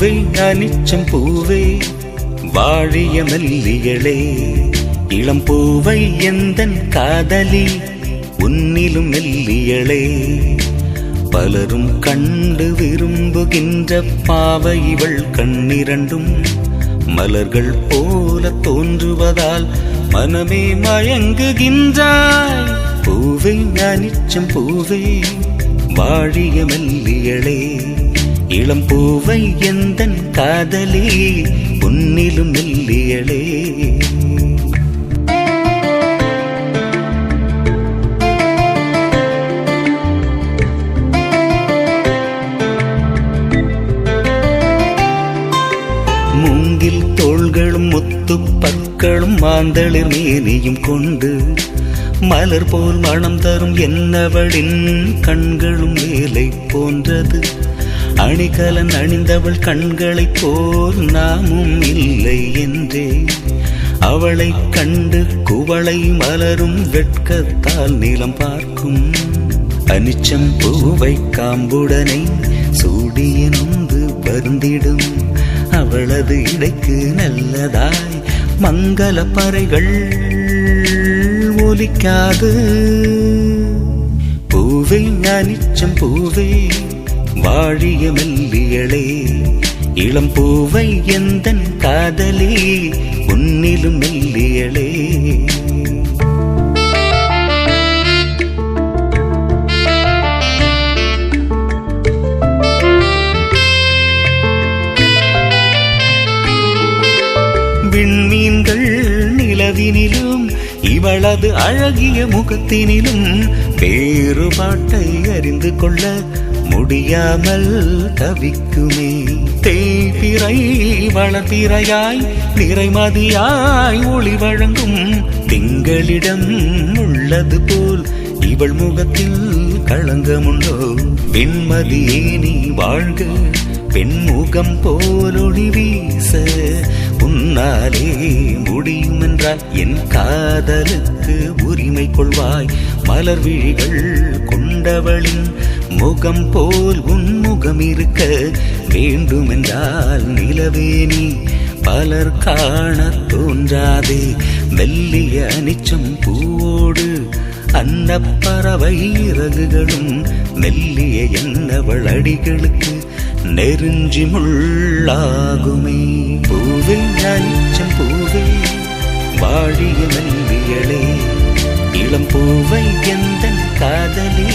பூவே அனிச்சம் பூவே வாழிய மெல்லியளே இளம் பூவை எந்தன் காதலி உன்னிலும் மெல்லியளே பலரும் கண்டு விரும்புகின்ற பாவை இவள் கண்ணிரண்டும் மலர்கள் போல தோன்றுவதால் மனமே மயங்குகின்றாய் பூவே அனிச்சம் பூவே வாழிய மெல்லியளே இளம் பூவை எந்தன் காதலி உன்னிலும் மெல்லியளே மூங்கில் தோள்களும் முத்து பற்களும் மாந்தளிர் மேனியும் கொண்டு மலர் போல் மனம் தரும் என்னவளின் கண்களும் மேலை போன்றது அணிகலன் அணிந்தவள் கண்களைப் போல் நாமும் இல்லை என்றே அவளை கண்டு குவளை மலரும் வெட்கத்தால் நிலம் பார்க்கும் அனிச்சம் பூவை காம்புடனை சூடிய நொந்து வருந்திடும் அவளது இடைக்கு நல்லதாய் மங்கள பறைகள் ஒலிக்காது பூவே அனிச்சம் பூவே வாழிய மெல்லியளே இளம் பூவை எந்தன் காதலி உன்னிலும் மெல்லியளே விண்மீன்கள் நிலவினிலும் இவளது அழகிய முகத்தினிலும் வேறுபாட்டை அறிந்து கொள்ள முடியாமல் தவிக்குமே தேய்பிறை வளர்பிறையாய் நிறைமதியாய் ஒளி வழங்கும் திங்களிடம் உள்ளது போல் இவள் முகத்தில் களங்கமுண்டோ வெண்மதியே நீ வாழ்க பெண்முகம் போல் ஒளி வீச உன்னாலே முடியும் என்றால் என் காதலுக்கு உரிமை கொள்வாய் மலர் விழிகள் கொண்டவளின் முகம் போல் உன் முகம் இருக்க வேண்டுமென்றால் நிலவே நீ பலர் காண தோன்றாதே மெல்லிய அனிச்சம் பூவோடு அன்னப்பறவை இறகுகளும் மெல்லிய என்னவள் அடிகளுக்கு நெருஞ்சி முள்ளாகுமே பூவே அனிச்சம் பூவே வாழிய மெல்லியளே இளம் பூவை எந்தன் காதலி